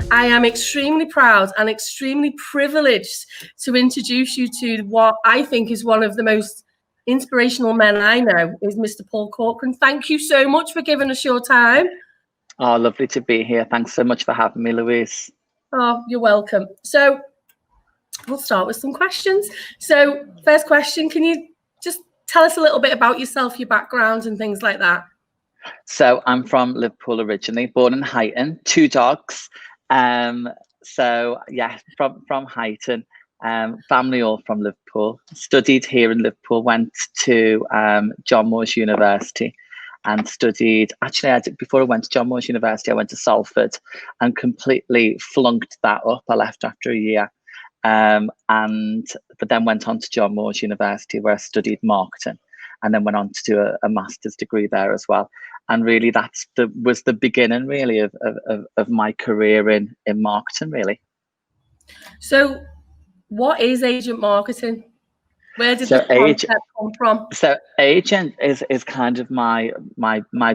I am extremely proud and extremely privileged to introduce you to what I think is one of the most inspirational men I know, is Mr. Paul Corcoran. Thank you so much for giving us your time. Oh, lovely to be here. Thanks so much for having me, Louise. Oh, you're welcome. So we'll start with some questions. So first question, can you just tell us a little bit about yourself, your background and things like that? So I'm from Liverpool originally, born in Huyton, 2 dogs. So yeah, from Huyton, family all from Liverpool. Studied here in Liverpool, went to John Moores University and studied, before I went to John Moores University, I went to Salford and completely flunked that up. I left after a year. But then went on to John Moores University, where I studied marketing, and then went on to do a master's degree there as well. And really, was the beginning really of my career in marketing, really. So, what is agent marketing? Where did the concept come from? So, agent is kind of my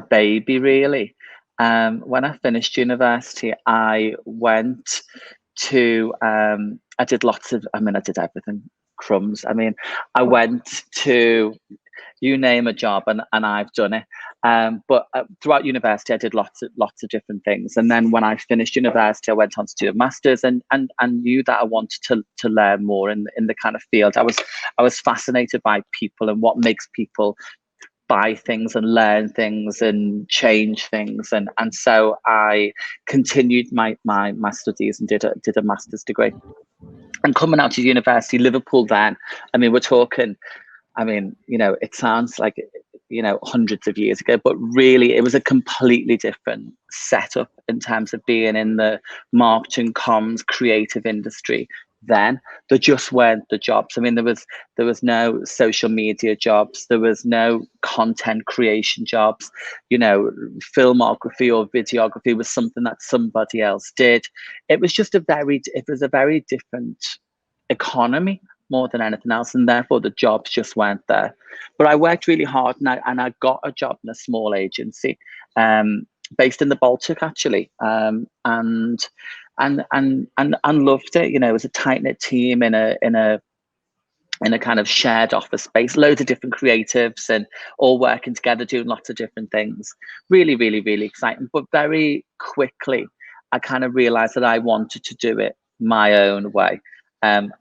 baby, really. When I finished university, I went to I did everything, crumbs. I went to, you name a job and I've done it. But throughout university, I did lots of different things. And then when I finished university, I went on to do a master's and knew that I wanted to learn more in the kind of field. I was fascinated by people and what makes people buy things and learn things and change things. And so I continued my studies and did a master's degree. And coming out to university, Liverpool then, we're talking, it sounds like, hundreds of years ago, but really it was a completely different setup in terms of being in the marketing, comms, creative industry. Then there just weren't the jobs. There was no social media jobs. There was no content creation jobs. Filmography or videography was something that somebody else did. It was just a very different economy more than anything else, and therefore the jobs just weren't there. But I worked really hard, and I got a job in a small agency, based in the Baltic actually, and loved it. It was a tight knit team in a kind of shared office space, loads of different creatives and all working together, doing lots of different things. Really, really, really exciting. But very quickly, I kind of realized that I wanted to do it my own way.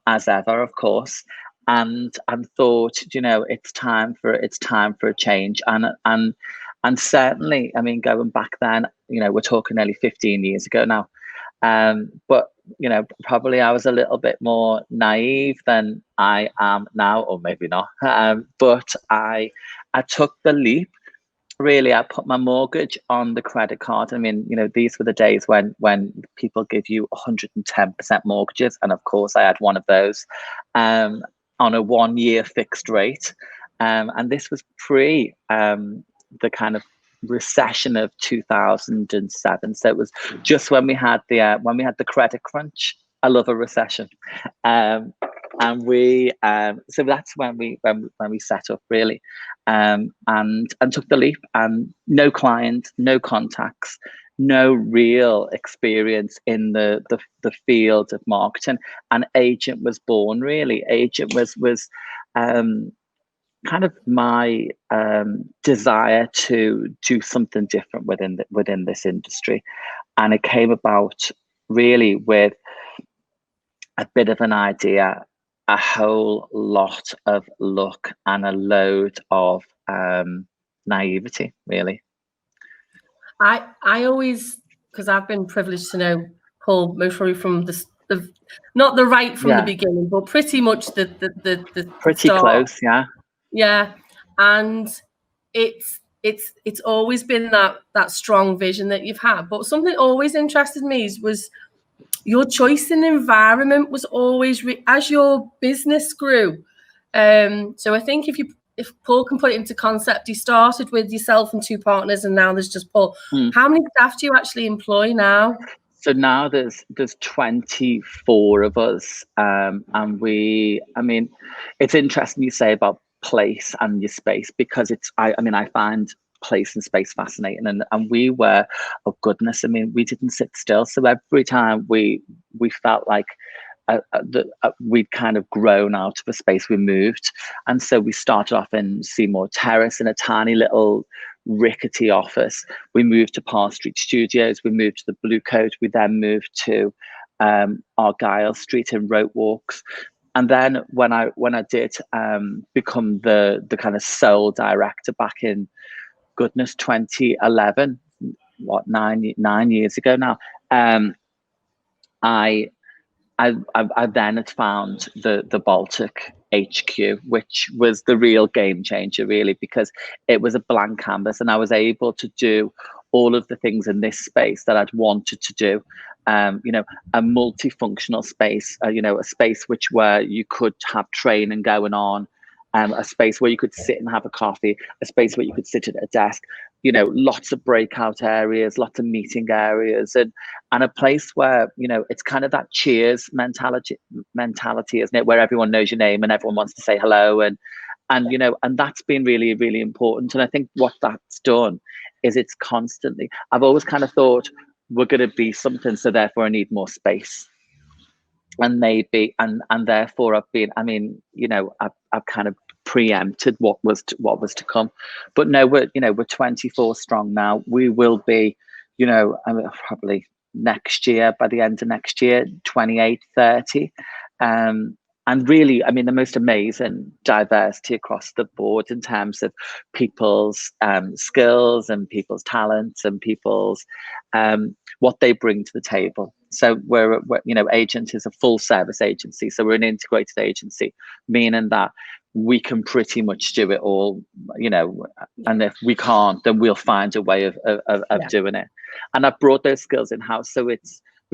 As ever, of course, and thought, it's time for a change, and certainly, going back then, we're talking nearly 15 years ago now, but probably I was a little bit more naive than I am now, or maybe not, but I took the leap. Really, I put my mortgage on the credit card. These were the days when people give you 110% mortgages. And of course, I had one of those on a 1-year fixed rate. And this was pre the kind of recession of 2007. So it was just when we had the credit crunch. I love a recession. And we so that's when we set up, really, and took the leap. And no client, no contacts, no real experience in the field of marketing. And Agent was born, really. Agent was kind of my desire to do something different within this industry. And it came about really with a bit of an idea, a whole lot of luck, and a load of naivety, really. I always, because I've been privileged to know Paul most probably from the not the right from the beginning, but pretty much the pretty start. Close, yeah. And it's always been that strong vision that you've had. But something always interested me was your choice in environment was always as your business grew. So I think if Paul can put it into concept, you started with yourself and 2 partners, and now there's just Paul. How many staff do you actually employ now? So now there's 24 of us, and it's interesting you say about place and your space, because I find place and space fascinating, and we were, oh goodness, I mean, we didn't sit still. So every time we felt like we'd kind of grown out of a space, we moved. And so we started off in Seymour Terrace in a tiny little rickety office. We moved to Park Street Studios. We moved to the Blue Coat. We then moved to Argyle Street in Rope Walks. And then when I did become the kind of sole director back in, goodness, 2011, what, nine years ago now, I then had found the Baltic HQ, which was the real game changer, really, because it was a blank canvas, and I was able to do all of the things in this space that I'd wanted to do. You know, a multifunctional space, you know, a space where you could have training going on, a space where you could sit and have a coffee, a space where you could sit at a desk, you know, lots of breakout areas, lots of meeting areas, and a place where, you know, it's kind of that Cheers mentality, isn't it? Where everyone knows your name and everyone wants to say hello, and you know, and that's been really, really important. And I think what that's done is it's constantly, I've always kind of thought we're going to be something, so therefore I need more space. And maybe, and therefore I've been, I mean, you know, I've kind of preempted what was to come. But no, we're 24 strong now. We will be, you know, probably next year, by the end of next year, 28, 30. And really, I mean, the most amazing diversity across the board in terms of people's skills and people's talents and people's what they bring to the table. So we're, you know, Agent is a full service agency. So we're an integrated agency, meaning that we can pretty much do it all, you know, and if we can't, then we'll find a way of doing it. And I've brought those skills in-house. So we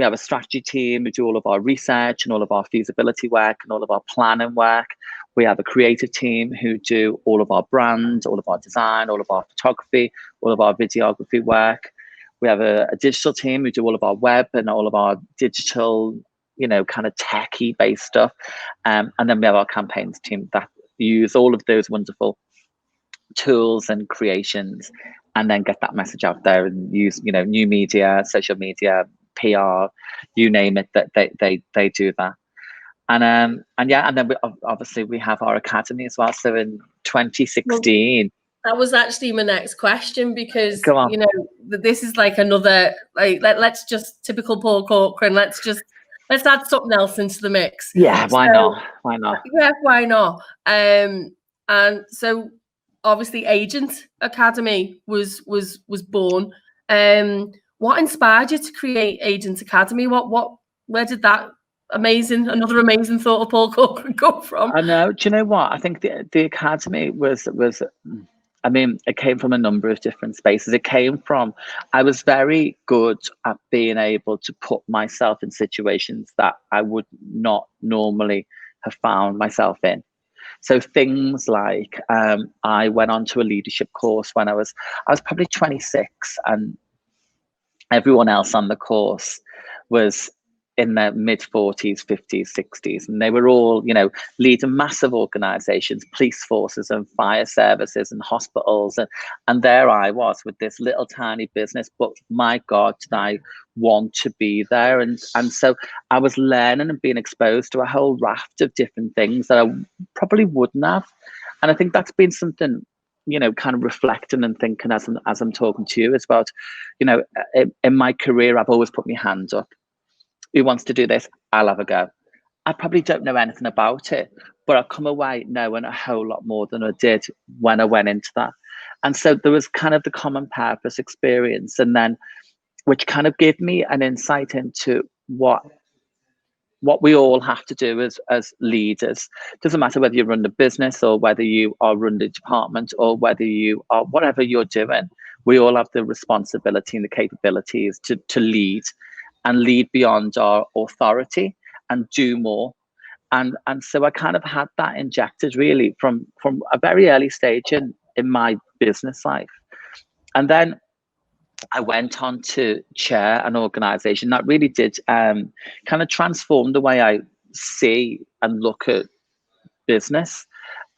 have a strategy team who do all of our research and all of our feasibility work and all of our planning work. We have a creative team who do all of our brand, all of our design, all of our photography, all of our videography work. We have a digital team who do all of our web and all of our digital, you know, kind of techie based stuff. And then we have our campaigns team that use all of those wonderful tools and creations and then get that message out there and use, you know, new media, social media, PR, you name it, that they do that. And yeah, and then obviously we have our academy as well. So in 2016, that was actually my next question, because you know, this is like another, like, let's just, typical Paul Corcoran, let's add something else into the mix. Yeah, why not? Yeah, why not? And so obviously Agent Academy was born. What inspired you to create Agent Academy? Where did that another amazing thought of Paul Corcoran come from? I know. Do you know what? I think the academy was, I mean, it came from a number of different spaces. It came from, I was very good at being able to put myself in situations that I would not normally have found myself in. So things like, I went on to a leadership course when I was probably 26, and everyone else on the course was in their mid 40s, 50s, 60s, and they were all, you know, leading massive organizations, police forces and fire services and hospitals, and there I was with this little tiny business, but my God, did I want to be there. And so I was learning and being exposed to a whole raft of different things that I probably wouldn't have. And I think that's been something, you know, kind of reflecting and thinking as I'm talking to you, is about, you know, in my career, I've always put my hand up. Who wants to do this? I'll have a go. I probably don't know anything about it, but I've come away knowing a whole lot more than I did when I went into that. And so there was kind of the common purpose experience, and then which kind of gave me an insight into what we all have to do as leaders. Doesn't matter whether you run the business or whether you are running the department or whether you are, whatever you're doing, we all have the responsibility and the capabilities to lead, and lead beyond our authority and do more. And so I kind of had that injected really from a very early stage in my business life. And then I went on to chair an organization that really did kind of transform the way I see and look at business.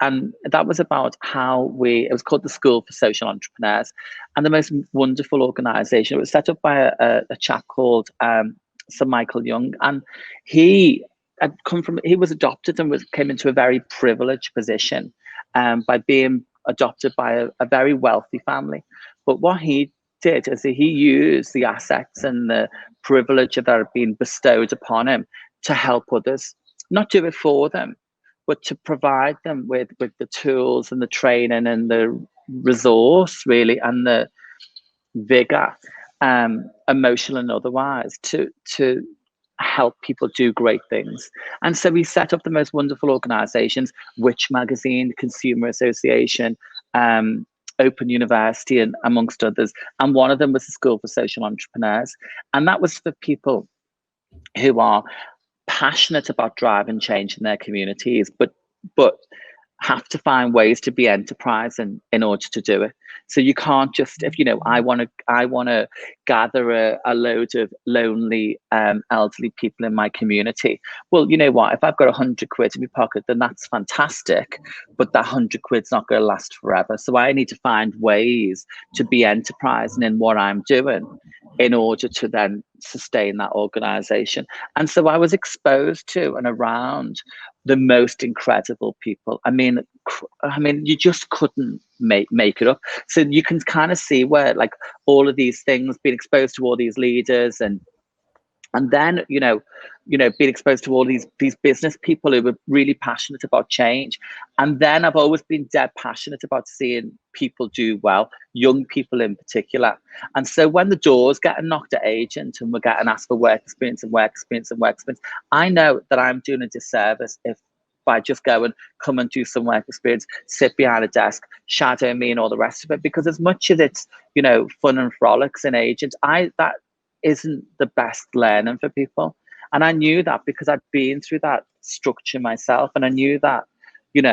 And that was about how it was called the School for Social Entrepreneurs, and the most wonderful organization. It was set up by a chap called Sir Michael Young, and he he was adopted and came into a very privileged position by being adopted by a very wealthy family. But what he did is he used the assets and the privilege that had been bestowed upon him to help others, not do it for them, but to provide them with the tools and the training and the resource, really, and the vigor, emotional and otherwise, to help people do great things. And so we set up the most wonderful organizations: Which Magazine, Consumer Association, Open University, and amongst others. And one of them was the School for Social Entrepreneurs. And that was for people who are passionate about driving change in their communities, but have to find ways to be enterprise in order to do it. So you can't just, if I want to gather a load of lonely elderly people in my community. Well, you know what? If I've got 100 quid in my pocket, then that's fantastic. But that 100 quid's not going to last forever. So I need to find ways to be enterprising in what I'm doing in order to then sustain that organization. And so I was exposed to and around the most incredible people. I mean, you just couldn't make it up. So you can kind of see where, like, all of these things, being exposed to all these leaders, and then being exposed to all these business people who were really passionate about change. And then I've always been dead passionate about seeing people do well, young people in particular. And so when the doors getting knocked at agent and we're getting asked for work experience, I know that I'm doing a disservice if by just going, come and do some work experience, sit behind a desk, shadow me and all the rest of it. Because as much as it's fun and frolics in agents, that isn't the best learning for people. And I knew that because I'd been through that structure myself. And I knew that, you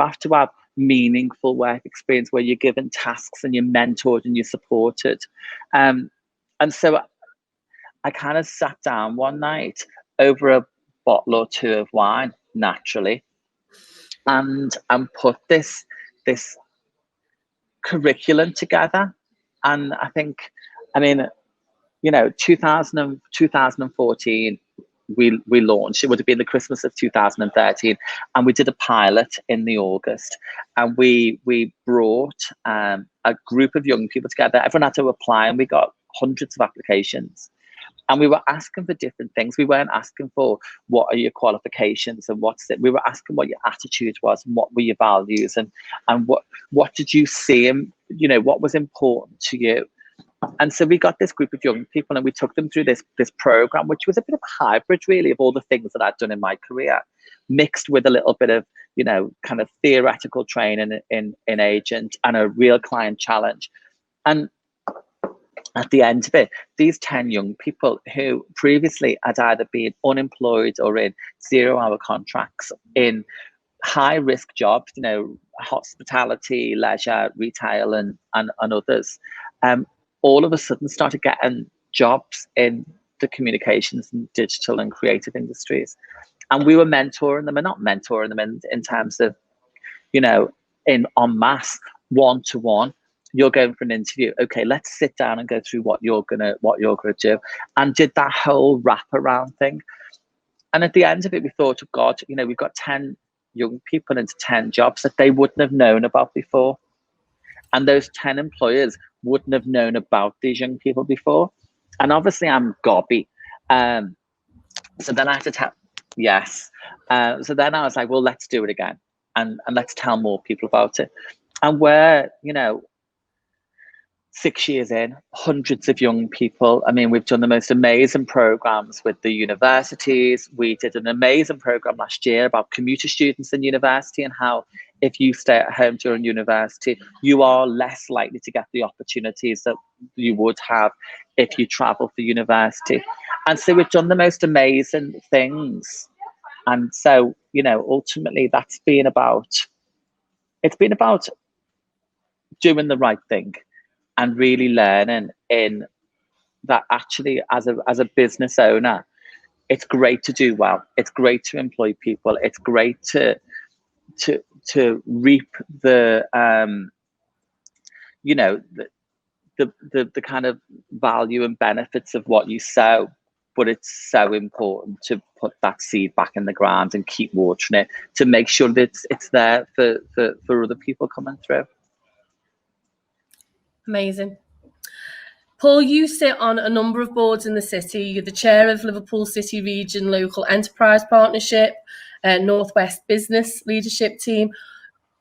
have to have meaningful work experience where you're given tasks and you're mentored and you're supported. And so I kind of sat down one night over a bottle or two of wine, naturally, and put this curriculum together. And I think, 2014, we launched. It would have been the Christmas of 2013, and we did a pilot in the August, and we brought a group of young people together. Everyone had to apply, and we got hundreds of applications. And we were asking for different things. We weren't asking for what are your qualifications and what's it. We were asking what your attitude was and what were your values and what did you see and what was important to you. And so we got this group of young people and we took them through this program, which was a bit of a hybrid, really, of all the things that I'd done in my career, mixed with a little bit of, kind of theoretical training in agent and a real client challenge. And at the end of it, these 10 young people who previously had either been unemployed or in 0-hour contracts in high-risk jobs, hospitality, leisure, retail, and others, all of a sudden started getting jobs in the communications and digital and creative industries. And we were mentoring them, and not mentoring them in terms of, in en masse, one-to-one. You're going for an interview. Okay, let's sit down and go through what you're gonna do, and did that whole wraparound thing. And at the end of it, we thought, oh God, we've got 10 young people into 10 jobs that they wouldn't have known about before. And those 10 employers wouldn't have known about these young people before. And obviously I'm gobby. So then I had to tell, yes. So then I was like, well, let's do it again. And let's tell more people about it. And we're, 6 years in, hundreds of young people. We've done the most amazing programs with the universities. We did an amazing program last year about commuter students in university and how if you stay at home during university, you are less likely to get the opportunities that you would have if you travel for university. And so we've done the most amazing things. And so, ultimately it's been about doing the right thing and really learning in that actually as a business owner, it's great to do well. It's great to employ people. It's great to to reap the you know, the kind of value and benefits of what you sow. But it's so important to put that seed back in the ground and keep watering it to make sure that it's there for other people coming through. Amazing. Paul, you sit on a number of boards in the city. You're the chair of Liverpool City Region Local Enterprise Partnership, Northwest Business Leadership Team,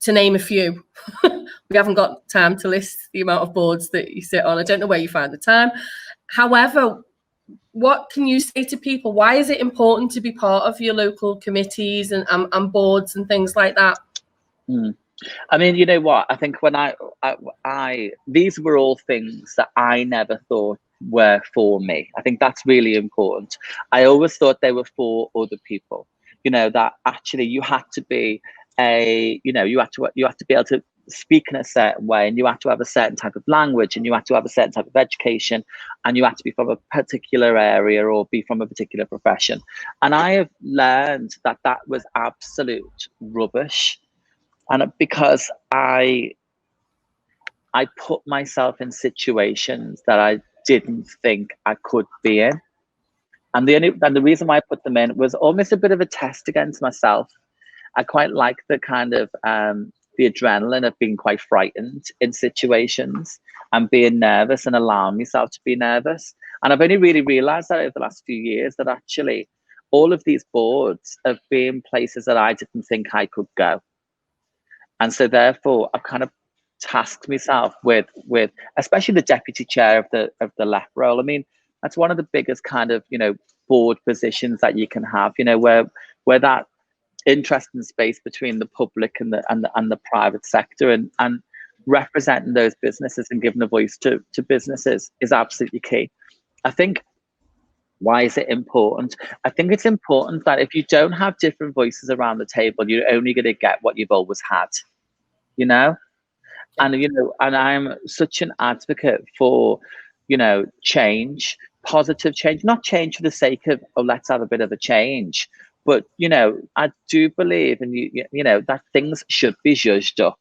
to name a few. We haven't got time to list the amount of boards that you sit on. I don't know where you find the time. However, what can you say to people? Why is it important to be part of your local committees and boards and things like that? I mean, you know what? I think when I these were all things that I never thought were for me. I think that's really important. I always thought they were for other people. You know, that actually you had to be you had to be able to speak in a certain way, and you had to have a certain type of language, and you had to have a certain type of education, and you had to be from a particular area or be from a particular profession. And I have learned that that was absolute rubbish. And because I put myself in situations that I didn't think I could be in. And the reason why I put them in was almost a bit of a test against myself. I quite like the kind of the adrenaline of being quite frightened in situations and being nervous and allowing myself to be nervous. And I've only really realized that over the last few years, that actually all of these boards have been places that I didn't think I could go. And so therefore I've kind of tasked myself with especially the deputy chair of the left role. I mean, that's one of the biggest kind of, board positions that you can have, where that interesting space between the public and the private sector, and representing those businesses and giving a voice to businesses is absolutely key. I think, why is it important? I think it's important that if you don't have different voices around the table, you're only going to get what you've always had, and and I'm such an advocate for change, positive change, not change for the sake of, oh, let's have a bit of a change. But, I do believe in, that things should be zhuzhed up,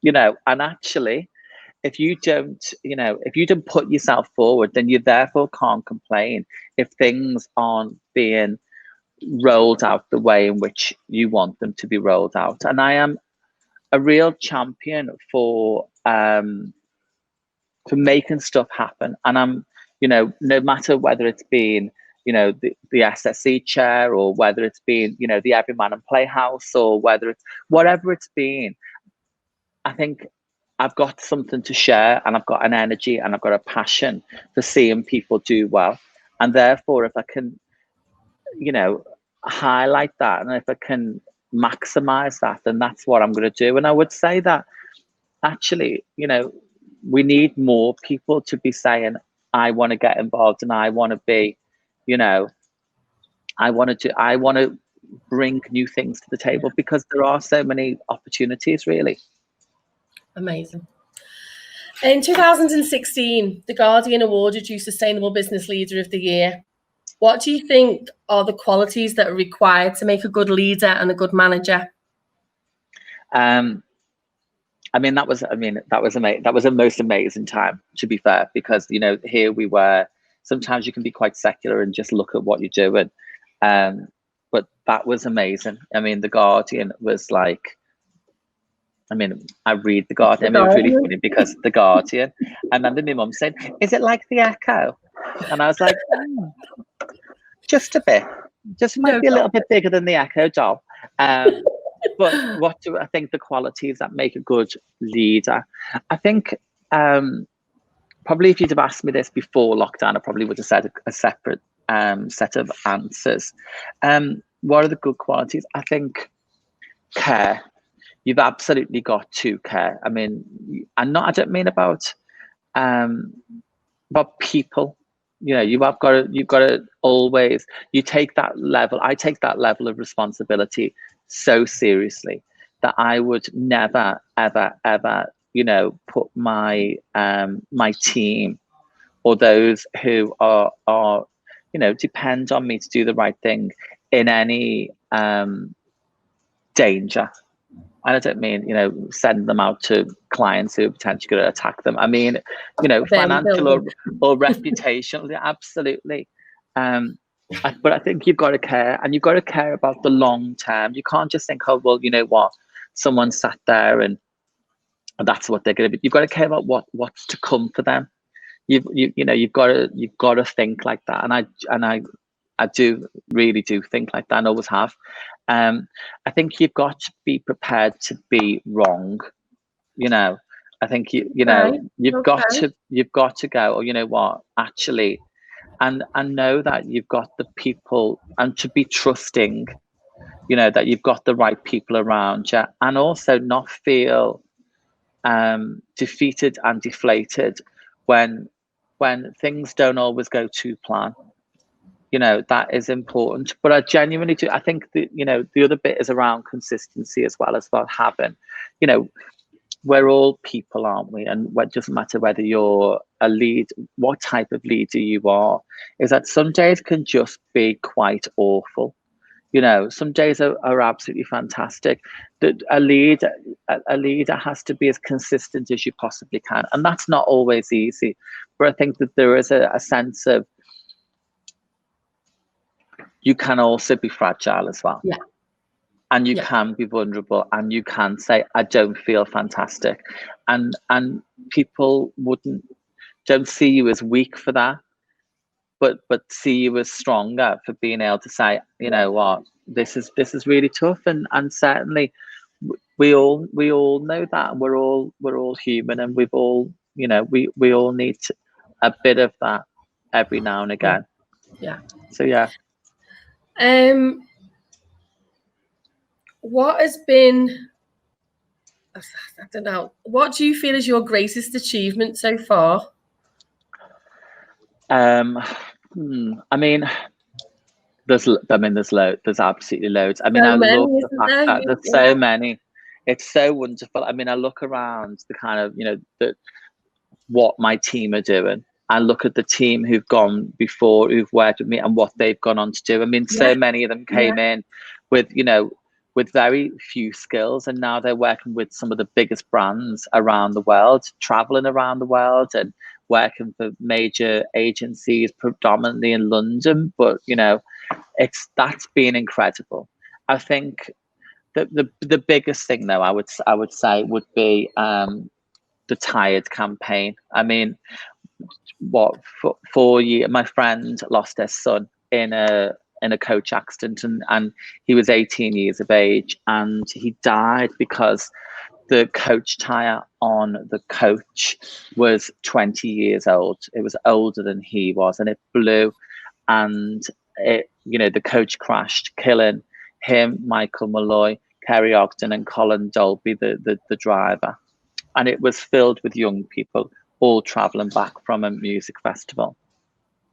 and actually, if you don't put yourself forward, then you therefore can't complain if things aren't being rolled out the way in which you want them to be rolled out. And I am a real champion for making stuff happen. And I'm, no matter whether it's been, the SSE chair, or whether it's been, the Everyman and Playhouse, or whether it's whatever it's been, I think I've got something to share, and I've got an energy, and I've got a passion for seeing people do well. And therefore, if I can, highlight that, and if I can maximize that, then that's what I'm going to do. And I would say that actually, we need more people to be saying, I want to get involved, and I want to be, I want to bring new things to the table, because there are so many opportunities, really. Amazing. In 2016, The Guardian awarded you Sustainable Business Leader of the Year. What do you think are the qualities that are required to make a good leader and a good manager? That was amazing. That was a most amazing time, to be fair, because here we were. Sometimes you can be quite secular and just look at what you're doing, but that was amazing. The Guardian was like, I read The Guardian. It was really funny because The Guardian. I remember my mum saying, "Is it like The Echo?" And I was like, just a bit. Just might be a little bit bigger than The Echo, doll. But what do I think the qualities that make a good leader? I think probably if you'd have asked me this before lockdown, I probably would have said a separate set of answers. What are the good qualities? I think care. You've absolutely got to care. I don't mean about people. You've got to always. You take that level. I take that level of responsibility so seriously that I would never, ever, ever, put my my team or those who are depend on me to do the right thing in any danger. And I don't mean, send them out to clients who are potentially going to attack them. I mean, financial or reputational, absolutely. But I think you've got to care, and you've got to care about the long term. You can't just think, oh, well, you know what, someone sat there and that's what they're going to be. You've got to care about what's to come for them. You've got to think like that, and I really do think like that, and always have. I think you've got to be prepared to be wrong. I think you've got to go, oh, you know what, actually, and know that you've got the people, and to be trusting, that you've got the right people around you, and also not feel defeated and deflated when things don't always go to plan. That is important. But I genuinely do. I think that, the other bit is around consistency as well, as about having, we're all people, aren't we? And it doesn't matter whether you're a lead, what type of leader you are, is that some days can just be quite awful. Some days are absolutely fantastic. That a leader has to be as consistent as you possibly can. And that's not always easy. But I think that there is a sense of, you can also be fragile as well. Yeah. And you can be vulnerable, and you can say, I don't feel fantastic. And people don't see you as weak for that, but see you as stronger for being able to say, you know what, this is really tough. And certainly we all know that, and we're all human, and we've all, we all need a bit of that every now and again. Yeah. So yeah. What has been, I don't know, what do you feel is your greatest achievement so far? I mean, there's loads. There's absolutely loads. I mean, I love the fact that there's so many. It's so wonderful. I mean, I look around the kind of, what my team are doing. I look at the team who've gone before, who've worked with me, and what they've gone on to do. I mean, so many of them came in with, with very few skills, and now they're working with some of the biggest brands around the world, traveling around the world, and working for major agencies, predominantly in London. But that's been incredible. I think the biggest thing, though, I would say would be the Tired campaign. I mean, for 4 years, my friend lost her son in a coach accident, and he was 18 years of age, and he died because the coach tire on the coach was 20 years old. It was older than he was, and it blew, and the coach crashed, killing him, Michael Malloy, Kerry Ogden, and Colin Dolby, the driver. And it was filled with young people all traveling back from a music festival.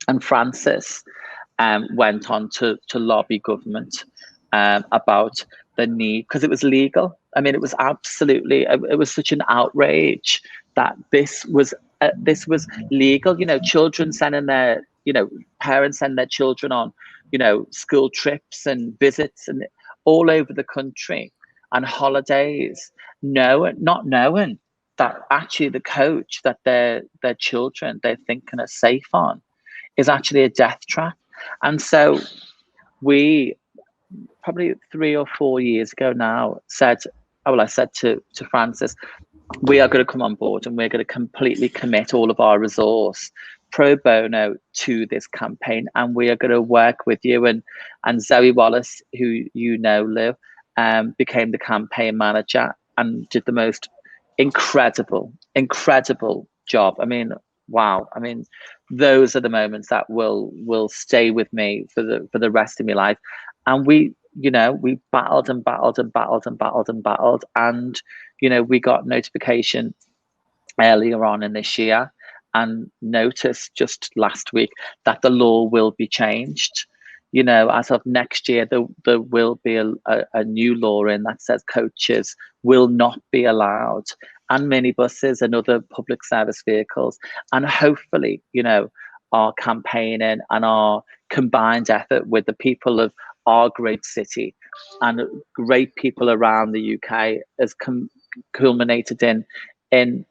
And Francis went on to lobby government about the need, because it was legal. I mean, it was absolutely, it was such an outrage that this was legal. Children sending their, parents send their children on, school trips and visits and all over the country and holidays, not knowing that actually the coach that their children they're thinking are safe on is actually a death trap. And so we, probably 3 or 4 years ago now, I said to Francis, we are going to come on board, and we're going to completely commit all of our resource pro bono to this campaign, and we are going to work with you. And Zoe Wallace, who Liv, became the campaign manager and did the most incredible job. I mean, wow. I mean, those are the moments that will stay with me for the rest of my life. And we battled and battled and battled and battled and battled, and we got notification earlier on in this year, and noticed just last week that the law will be changed. As of next year, there will be a new law in that says coaches will not be allowed, and minibuses and other public service vehicles. And hopefully, our campaigning and our combined effort with the people of our great city and great people around the UK has culminated in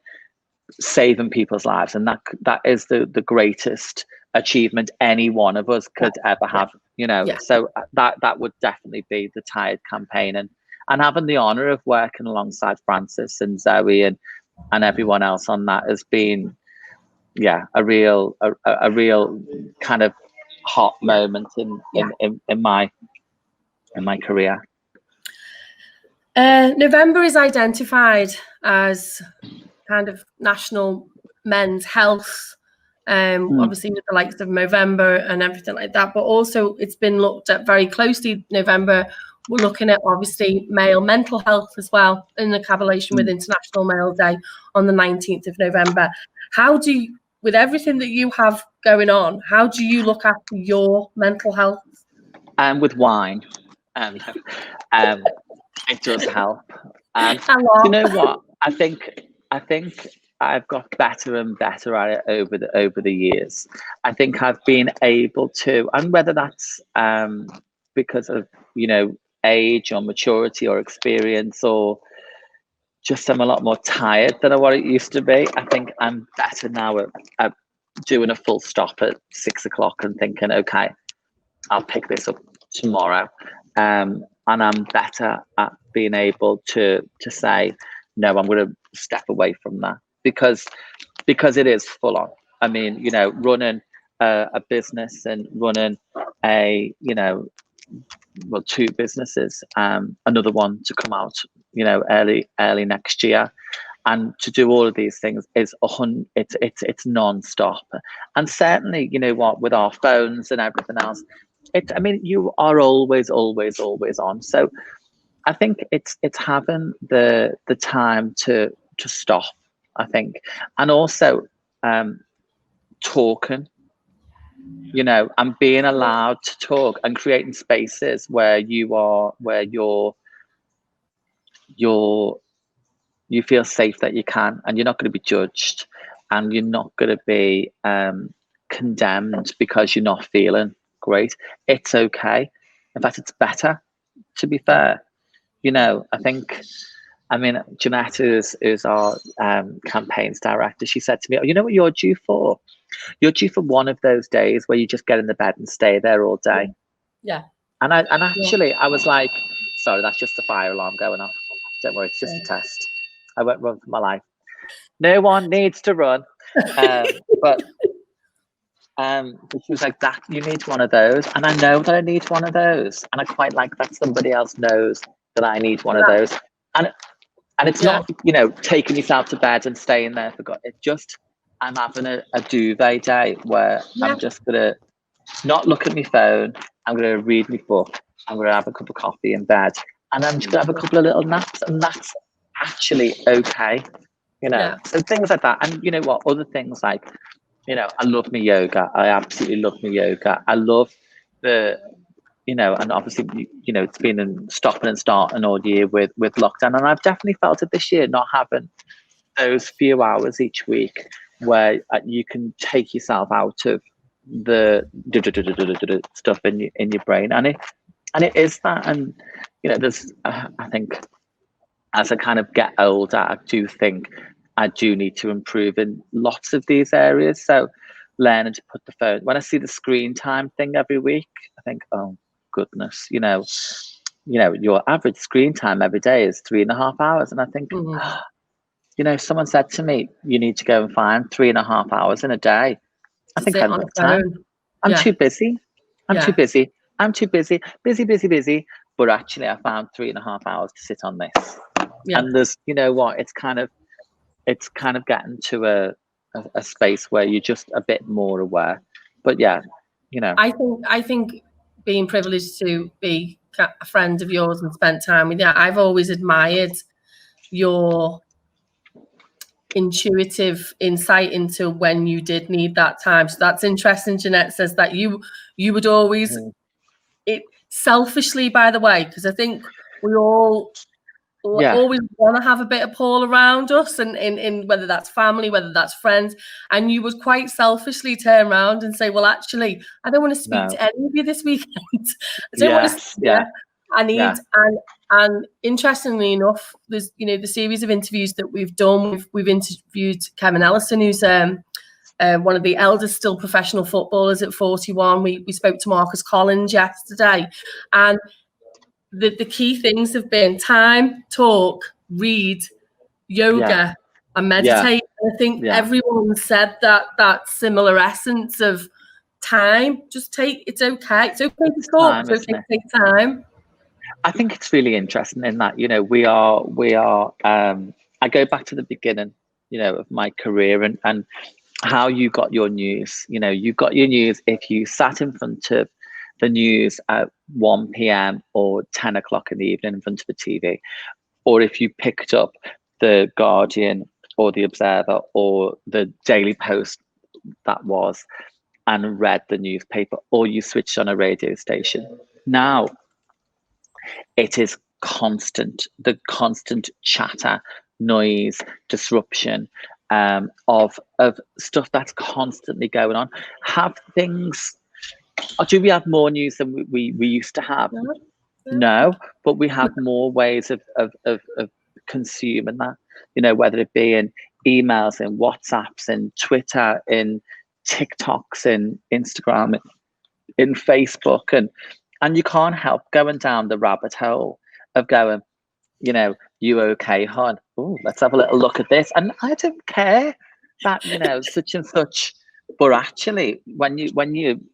saving people's lives, and that is the greatest achievement any one of us could ever have. You know, so that would definitely be the Tired campaign, and having the honor of working alongside Francis and Zoe and everyone else on that has been a real kind of hot moment in my career. November is identified as kind of National Men's Health, obviously with the likes of Movember and everything like that, but also it's been looked at very closely. November, we're looking at obviously male mental health as well, in a collaboration with International Male Day on the 19th of November. How do you, with everything that you have going on, how do you look after your mental health? With wine. It does help. You know what? I think I've got better and better at it over the years. I think I've been able to, and whether that's because of, you know, age or maturity or experience, or just I'm a lot more tired than what it used to be. I think I'm better now at doing a full stop at 6 o'clock and thinking, okay, I'll pick this up tomorrow. And I'm better at being able to say, no, I'm going to step away from that, because it is full on. I mean, you know, running a business and running two businesses, another one to come out, you know, early next year, and to do all of these things is it's non-stop. And certainly, you know what, with our phones and everything else, I mean, you are always on. So I think it's having the time to stop, I think, and also talking, you know, and being allowed to talk and creating spaces where you feel safe, that you can, and you're not going to be judged, and you're not going to be condemned because you're not feeling great. It's okay. In fact, it's better, to be fair. You know, I mean, Jeanette is our campaigns director. She said to me, oh, you know what you're due for? You're due for one of those days where you just get in the bed and stay there all day. Yeah. And actually, I was like, sorry, that's just the fire alarm going off. Don't worry, it's just a test. I won't run for my life. No one needs to run. But she was like, that you need one of those. And I know that I need one of those. And I quite like that somebody else knows that I need one of those. And it's not, you know, taking yourself to bed and staying there for God. It's just, I'm having a duvet day where I'm just going to not look at my phone. I'm going to read my book. I'm going to have a cup of coffee in bed. And I'm just going to have a couple of little naps. And that's actually okay. You know, so things like that. And you know what, other things like, you know, I love my yoga. I absolutely love my yoga. I love you know, and obviously, you know, it's been in stopping and starting all year with lockdown. And I've definitely felt it this year, not having those few hours each week where you can take yourself out of the stuff in your brain. And it is that. And, you know, there's, I think, as I kind of get older, I do think I do need to improve in lots of these areas. So learning to put the phone, when I see the screen time thing every week, I think, oh goodness, you know, your average screen time every day is 3.5 hours. And I think, you know, someone said to me, you need to go and find 3.5 hours in a day. I think I'm got time. I'm too busy. I'm too busy. I'm too busy. Busy. But actually, I found 3.5 hours to sit on this. Yeah. And there's, you know what, it's kind of getting to a space where you're just a bit more aware. But yeah, you know, I think being privileged to be a friend of yours and spent time with you, I've always admired your intuitive insight into when you did need that time. So that's interesting. Jeanette says that you would always, it selfishly, by the way, because I think we all always want to have a bit of Paul around us, and in whether that's family, whether that's friends, and you would quite selfishly turn around and say, well, actually, I don't want to speak to any of you this weekend. I don't want to speak I need, and interestingly enough, there's, you know, the series of interviews that we've done. We've interviewed Kevin Ellison, who's one of the eldest still professional footballers at 41. We spoke to Marcus Collins yesterday, and the key things have been time, talk, read, yoga, and meditate. And I think everyone said that similar essence of time. Just it's okay. It's okay to talk. It's okay to take time. I think it's really interesting in that, you know, we are I go back to the beginning, you know, of my career and how you got your news. You know, you got your news if you sat in front of the news at 1 p.m. or 10 o'clock in the evening in front of the TV, or if you picked up the Guardian or the Observer or the Daily Post that was, and read the newspaper, or you switched on a radio station. Now it is constant, the constant chatter, noise, disruption, of stuff that's constantly going on. Have things, or do we have more news than we used to have? No, but we have more ways of consuming that, you know, whether it be in emails, in WhatsApps, in Twitter, in TikToks, in Instagram, in Facebook, and you can't help going down the rabbit hole of going, you know, you okay, hon? Oh, let's have a little look at this. And I don't care that, you know, such and such, but actually when you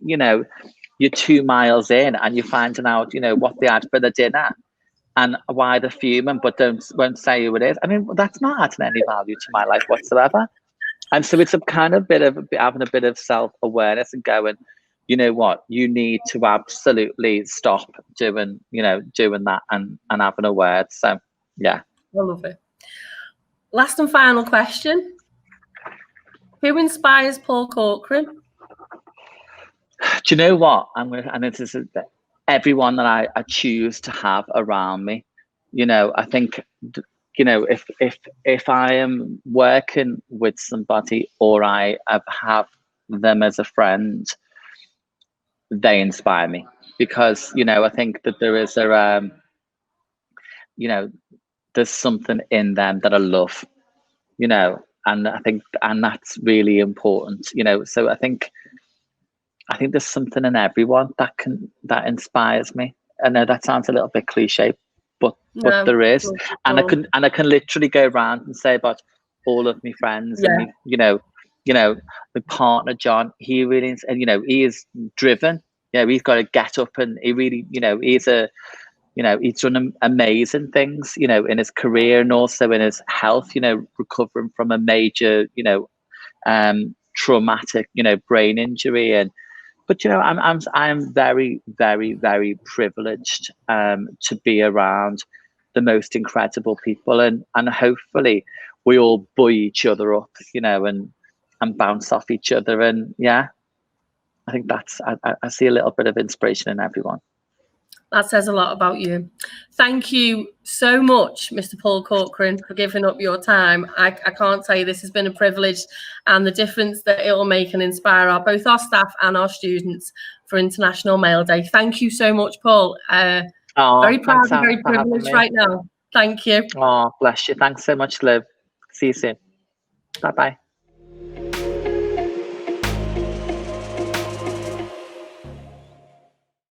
you know, you're 2 miles in and you're finding out, you know, what they had for the dinner and why they're fuming, but won't say who it is. I mean, that's not adding any value to my life whatsoever. And so it's a kind of having a bit of self-awareness and going, you know what, you need to absolutely stop doing that and having a word. So yeah. I love it. Last and final question. Who inspires Paul Corcoran? Do you know what? And this is everyone that I choose to have around me. You know, I think, you know, if I am working with somebody or I have them as a friend, they inspire me because, you know, I think that there is you know, there's something in them that I love, you know, and I think, and that's really important, you know. So I think there's something in everyone that inspires me. I know that sounds a little bit cliche, but there is, and I can literally go around and say about all of my friends and me, you know, my partner John. He really is, and you know, he is driven. You know, he's got to get up, and he really, you know, he's done amazing things, you know, in his career and also in his health. You know, recovering from a major, you know, traumatic, you know, brain injury. But you know, I'm very, very, very privileged to be around the most incredible people, and hopefully we all buoy each other up, you know, and bounce off each other. And yeah, I think I see a little bit of inspiration in everyone. That says a lot about you. Thank you so much, Mr. Paul Corcoran, for giving up your time. I can't tell you, this has been a privilege, and the difference that it will make and inspire both our staff and our students for International Male Day. Thank you so much, Paul. Very proud and very privileged right now. Thank you. Oh, bless you. Thanks so much, Liv. See you soon. Bye-bye.